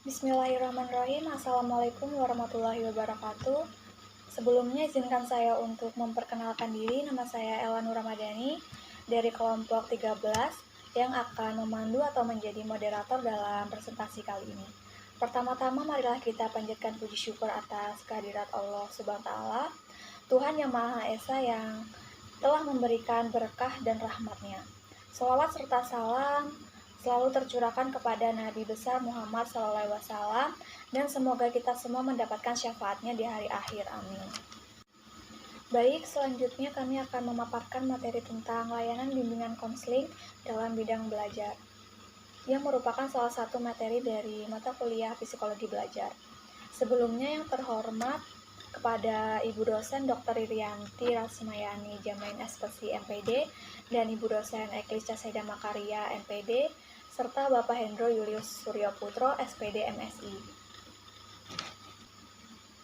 Bismillahirrahmanirrahim. Assalamualaikum warahmatullahi wabarakatuh. Sebelumnya izinkan saya untuk memperkenalkan diri. Nama saya Ella Nur Ramadhani dari kelompok 13 yang akan memandu atau menjadi moderator dalam presentasi kali ini. Pertama-tama marilah kita panjatkan puji syukur atas kehadirat Allah Subhanahu wa taala, Tuhan yang Maha Esa yang telah memberikan berkah dan rahmat-Nya. Shalawat serta salam selalu tercurahkan kepada Nabi besar Muhammad SAW dan semoga kita semua mendapatkan syafaatnya di hari akhir. Amin. Baik, selanjutnya kami akan memaparkan materi tentang layanan bimbingan konseling dalam bidang belajar, yang merupakan salah satu materi dari mata kuliah psikologi belajar. Sebelumnya yang terhormat kepada Ibu dosen Dr. Irianti Rasmayani Jamain SPC MPD dan Ibu dosen Eklisca Seda Makaria MPD serta Bapak Hendro Julius Suryoputro SPD MSI.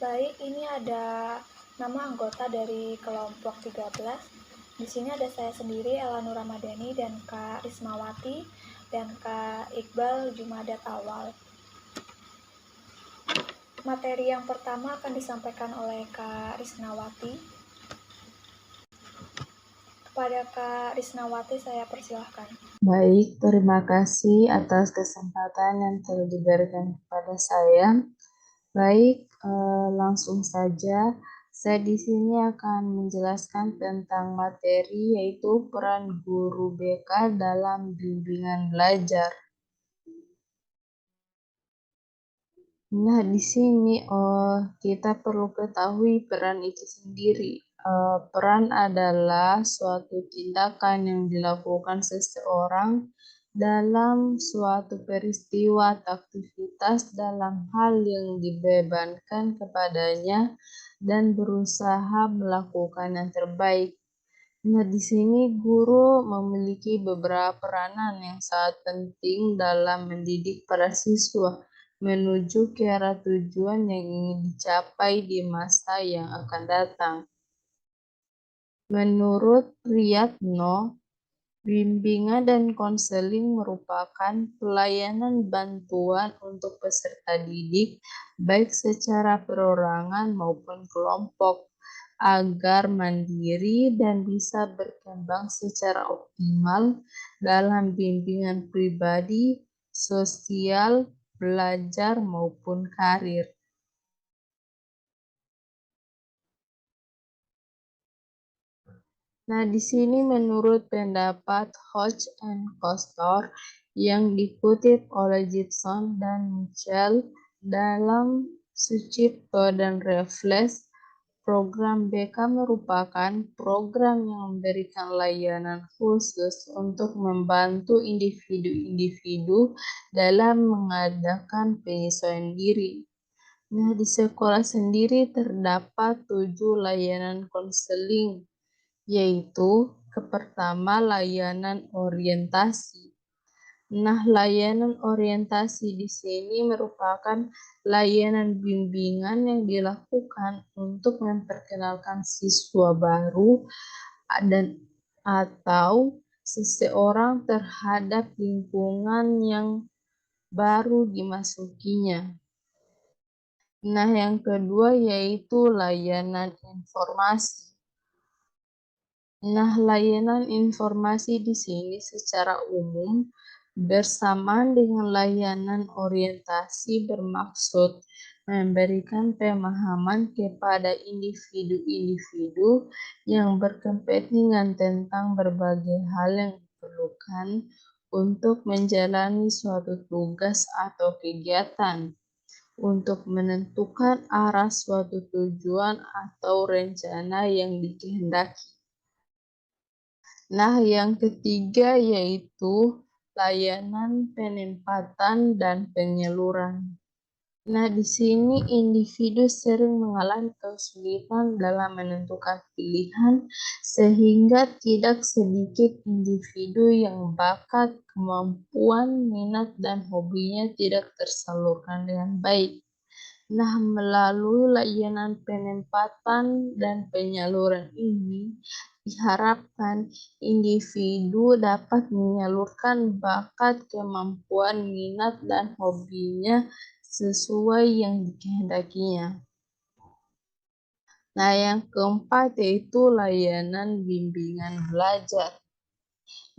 Baik, ini ada nama anggota dari kelompok 13. Di sini ada saya sendiri, Ella Nur Ramadhani, dan Kak Rismawati dan Kak Iqbal Jumadat Awal. Materi yang pertama akan disampaikan oleh Kak Risnawati. Kepada Kak Risnawati saya persilahkan. Baik, terima kasih atas kesempatan yang telah diberikan kepada saya. Baik, langsung saja. Saya di sini akan menjelaskan tentang materi yaitu peran guru BK dalam bimbingan belajar. Nah, di sini kita perlu ketahui peran itu sendiri. Peran adalah suatu tindakan yang dilakukan seseorang dalam suatu peristiwa atau aktivitas dalam hal yang dibebankan kepadanya dan berusaha melakukan yang terbaik. Nah, di sini guru memiliki beberapa peranan yang sangat penting dalam mendidik para siswa menuju ke arah tujuan yang ingin dicapai di masa yang akan datang. Menurut Priyatno, bimbingan dan konseling merupakan pelayanan bantuan untuk peserta didik, baik secara perorangan maupun kelompok, agar mandiri dan bisa berkembang secara optimal dalam bimbingan pribadi, sosial, belajar, maupun karir. Nah, di sini menurut pendapat Hodge and Costor yang dikutip oleh Gibson dan Mitchell dalam Sucipto dan Raffles, program BK merupakan program yang memberikan layanan khusus untuk membantu individu-individu dalam mengadakan penyesuaian diri. Nah, di sekolah sendiri terdapat 7 layanan konseling, yaitu pertama layanan orientasi. Nah, layanan orientasi di sini merupakan layanan bimbingan yang dilakukan untuk memperkenalkan siswa baru dan atau seseorang terhadap lingkungan yang baru dimasukinya. Nah, yang kedua yaitu layanan informasi. Nah, layanan informasi di sini secara umum bersamaan dengan layanan orientasi bermaksud memberikan pemahaman kepada individu-individu yang berkepentingan tentang berbagai hal yang diperlukan untuk menjalani suatu tugas atau kegiatan, untuk menentukan arah suatu tujuan atau rencana yang dikehendaki. Nah, yang ketiga yaitu layanan penempatan dan penyaluran. Nah, di sini individu sering mengalami kesulitan dalam menentukan pilihan, sehingga tidak sedikit individu yang bakat, kemampuan, minat, dan hobinya tidak tersalurkan dengan baik. Nah, melalui layanan penempatan dan penyaluran ini, diharapkan individu dapat menyalurkan bakat, kemampuan, minat, dan hobinya sesuai yang dikehendakinya. Nah, yang keempat yaitu layanan bimbingan belajar.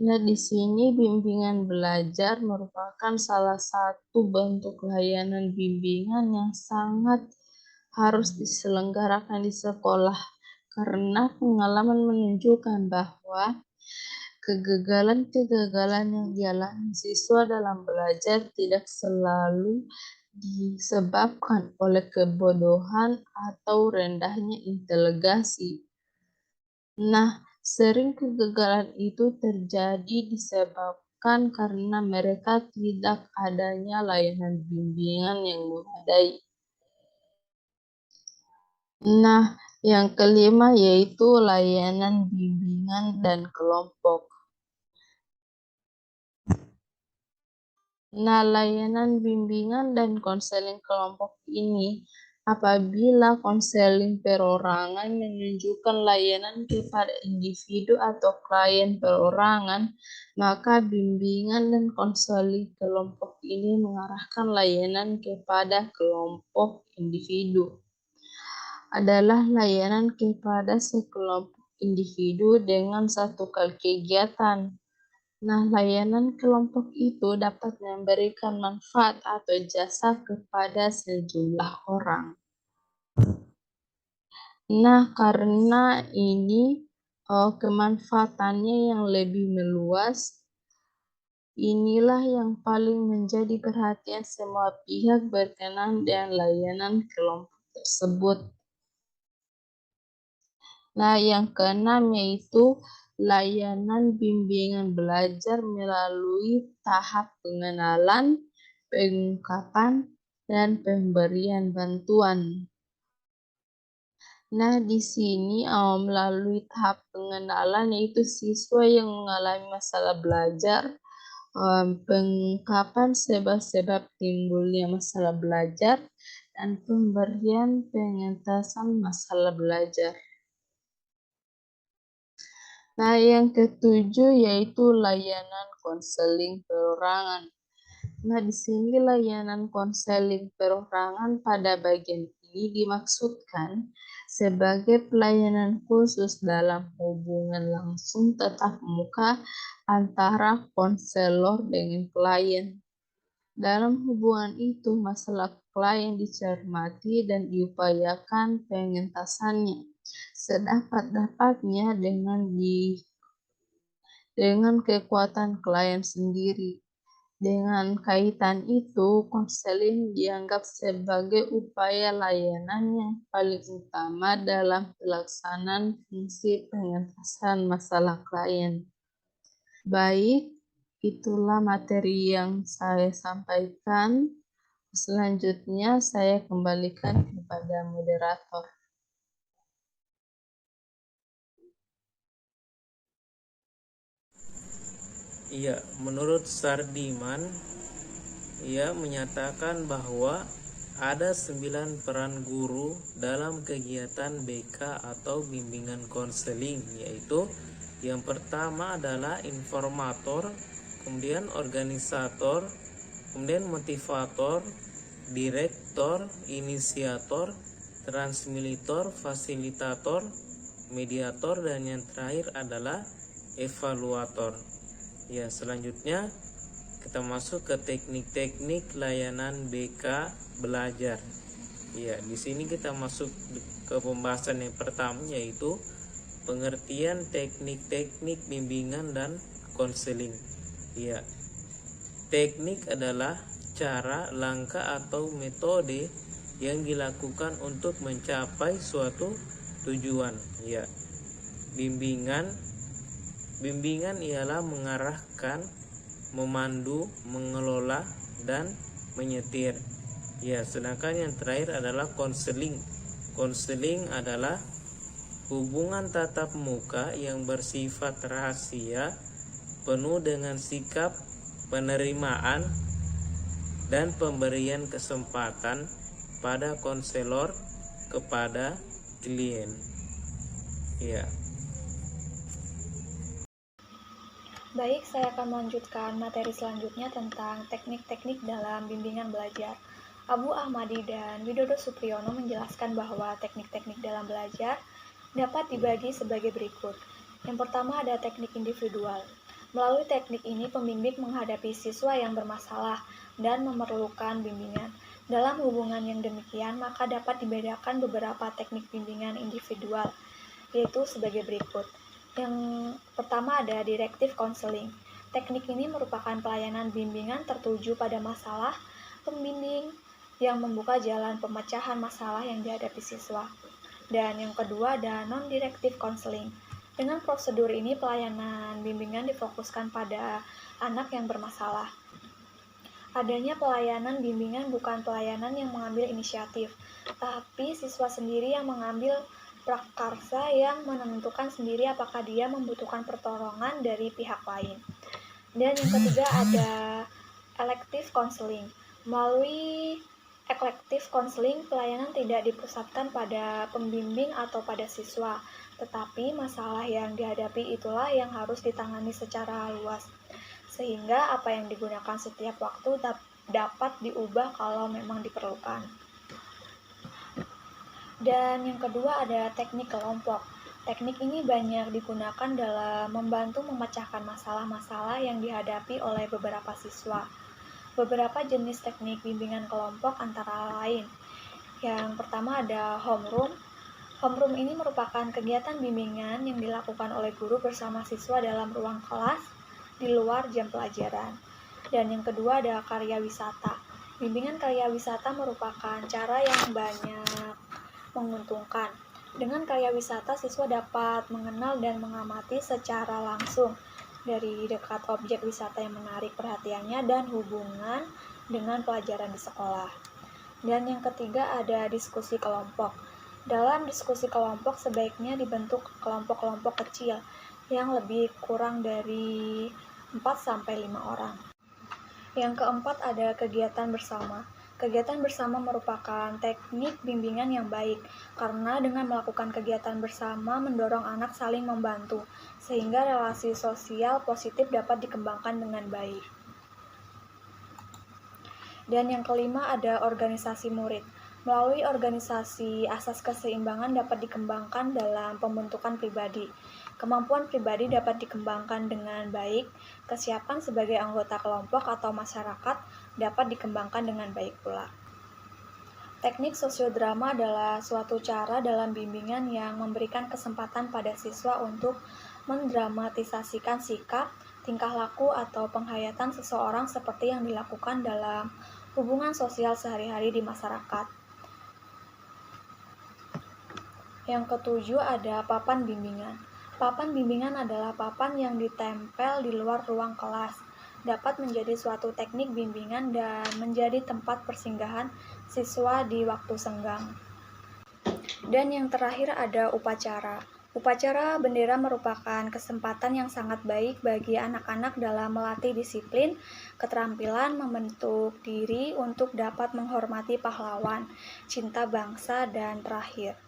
Nah, di sini bimbingan belajar merupakan salah satu bentuk layanan bimbingan yang sangat harus diselenggarakan di sekolah, karena pengalaman menunjukkan bahwa kegagalan-kegagalan yang dialami siswa dalam belajar tidak selalu disebabkan oleh kebodohan atau rendahnya inteligensi. Nah, sering kegagalan itu terjadi disebabkan karena mereka tidak adanya layanan bimbingan yang memadai. Nah, yang kelima yaitu layanan bimbingan dan kelompok. Nah, layanan bimbingan dan konseling kelompok ini apabila konseling perorangan menunjukkan layanan kepada individu atau klien perorangan, maka bimbingan dan konseling kelompok ini mengarahkan layanan kepada kelompok individu. Adalah layanan kepada sekelompok individu dengan satu kali kegiatan. Nah, layanan kelompok itu dapat memberikan manfaat atau jasa kepada sejumlah orang. Nah, karena ini kemanfaatannya yang lebih meluas, inilah yang paling menjadi perhatian semua pihak berkenan dengan layanan kelompok tersebut. Nah, yang keenam yaitu layanan bimbingan belajar melalui tahap pengenalan, pengungkapan, dan pemberian bantuan. Nah, di sini melalui tahap pengenalan yaitu siswa yang mengalami masalah belajar, pengungkapan sebab-sebab timbulnya masalah belajar, dan pemberian pengentasan masalah belajar. Nah, yang ketujuh yaitu layanan konseling perorangan. Nah, di sini layanan konseling perorangan pada bagian ini dimaksudkan sebagai pelayanan khusus dalam hubungan langsung tatap muka antara konselor dengan klien. Dalam hubungan itu, masalah klien dicermati dan diupayakan pengentasannya sedapat-dapatnya dengan kekuatan klien sendiri. Dengan kaitan itu, konseling dianggap sebagai upaya layanan yang paling utama dalam pelaksanaan fungsi pengentasan masalah klien. Baik, itulah materi yang saya sampaikan. Selanjutnya saya kembalikan kepada moderator. Iya, menurut Sardiman, ia menyatakan bahwa ada 9 peran guru dalam kegiatan BK atau bimbingan konseling, yaitu yang pertama adalah informator, kemudian organisator, kemudian motivator, direktor, inisiator, transmitter, fasilitator, mediator, dan yang terakhir adalah evaluator. Ya, selanjutnya kita masuk ke teknik-teknik layanan BK belajar. Ya, di sini kita masuk ke pembahasan yang pertama, yaitu pengertian teknik-teknik bimbingan dan konseling. Ya, teknik adalah cara, langkah atau metode yang dilakukan untuk mencapai suatu tujuan. Ya, Bimbingan ialah mengarahkan, memandu, mengelola, dan menyetir. Ya, sedangkan yang terakhir adalah konseling. Konseling adalah hubungan tatap muka yang bersifat rahasia, penuh dengan sikap penerimaan dan pemberian kesempatan pada konselor kepada klien. Ya. Baik, saya akan melanjutkan materi selanjutnya tentang teknik-teknik dalam bimbingan belajar. Abu Ahmadi dan Widodo Supriyono menjelaskan bahwa teknik-teknik dalam belajar dapat dibagi sebagai berikut. Yang pertama ada teknik individual. Melalui teknik ini, pembimbing menghadapi siswa yang bermasalah dan memerlukan bimbingan. Dalam hubungan yang demikian, maka dapat dibedakan beberapa teknik bimbingan individual, yaitu sebagai berikut. Yang pertama ada directive counseling. Teknik ini merupakan pelayanan bimbingan tertuju pada masalah pembimbing yang membuka jalan pemecahan masalah yang dihadapi siswa. Dan yang kedua ada non-directive counseling. Dengan prosedur ini, pelayanan bimbingan difokuskan pada anak yang bermasalah. Adanya pelayanan bimbingan bukan pelayanan yang mengambil inisiatif, tapi siswa sendiri yang mengambil prakarsa yang menentukan sendiri apakah dia membutuhkan pertolongan dari pihak lain. Dan yang ketiga ada elective counseling. Melalui elective counseling, pelayanan tidak dipusatkan pada pembimbing atau pada siswa, tetapi masalah yang dihadapi itulah yang harus ditangani secara luas, sehingga apa yang digunakan setiap waktu dapat diubah kalau memang diperlukan. Dan yang kedua ada teknik kelompok. Teknik ini banyak digunakan dalam membantu memecahkan masalah-masalah yang dihadapi oleh beberapa siswa. Beberapa jenis teknik bimbingan kelompok antara lain. Yang pertama ada homeroom. Homeroom ini merupakan kegiatan bimbingan yang dilakukan oleh guru bersama siswa dalam ruang kelas di luar jam pelajaran. Dan yang kedua ada karya wisata. Bimbingan karya wisata merupakan cara yang banyak menguntungkan. Dengan karya wisata, siswa dapat mengenal dan mengamati secara langsung dari dekat objek wisata yang menarik perhatiannya dan hubungan dengan pelajaran di sekolah. Dan yang ketiga ada diskusi kelompok. Dalam diskusi kelompok sebaiknya dibentuk kelompok-kelompok kecil yang lebih kurang dari 4-5 orang. Yang keempat ada kegiatan bersama. Kegiatan bersama merupakan teknik bimbingan yang baik, karena dengan melakukan kegiatan bersama mendorong anak saling membantu, sehingga relasi sosial positif dapat dikembangkan dengan baik. Dan yang kelima ada organisasi murid. Melalui organisasi, asas keseimbangan dapat dikembangkan dalam pembentukan pribadi. Kemampuan pribadi dapat dikembangkan dengan baik, kesiapan sebagai anggota kelompok atau masyarakat dapat dikembangkan dengan baik pula. Teknik sosiodrama adalah suatu cara dalam bimbingan yang memberikan kesempatan pada siswa untuk mendramatisasikan sikap, tingkah laku, atau penghayatan seseorang seperti yang dilakukan dalam hubungan sosial sehari-hari di masyarakat. Yang ketujuh ada papan bimbingan. Papan bimbingan adalah papan yang ditempel di luar ruang kelas. Dapat menjadi suatu teknik bimbingan dan menjadi tempat persinggahan siswa di waktu senggang. Dan yang terakhir ada upacara. Upacara bendera merupakan kesempatan yang sangat baik bagi anak-anak dalam melatih disiplin, keterampilan membentuk diri untuk dapat menghormati pahlawan, cinta bangsa, dan terakhir.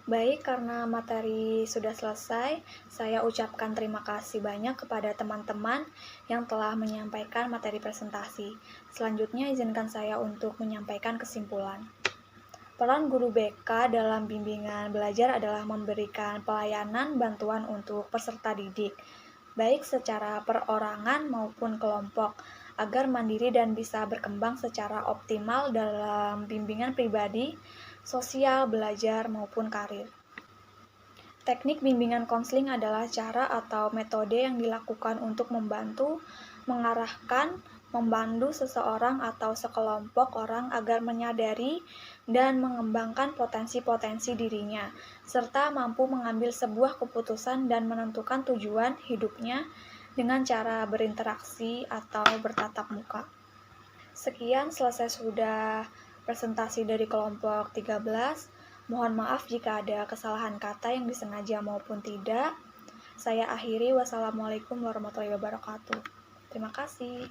Baik, karena materi sudah selesai, saya ucapkan terima kasih banyak kepada teman-teman yang telah menyampaikan materi presentasi. Selanjutnya, izinkan saya untuk menyampaikan kesimpulan. Peran guru BK dalam bimbingan belajar adalah memberikan pelayanan bantuan untuk peserta didik, baik secara perorangan maupun kelompok, agar mandiri dan bisa berkembang secara optimal dalam bimbingan pribadi, sosial, belajar, maupun karir. Teknik bimbingan konseling adalah cara atau metode yang dilakukan untuk membantu, mengarahkan, membantu seseorang atau sekelompok orang agar menyadari dan mengembangkan potensi-potensi dirinya, serta mampu mengambil sebuah keputusan dan menentukan tujuan hidupnya dengan cara berinteraksi atau bertatap muka. Sekian, selesai sudah presentasi dari kelompok 13. Mohon maaf jika ada kesalahan kata yang disengaja maupun tidak. Saya akhiri. Wassalamualaikum warahmatullahi wabarakatuh. Terima kasih.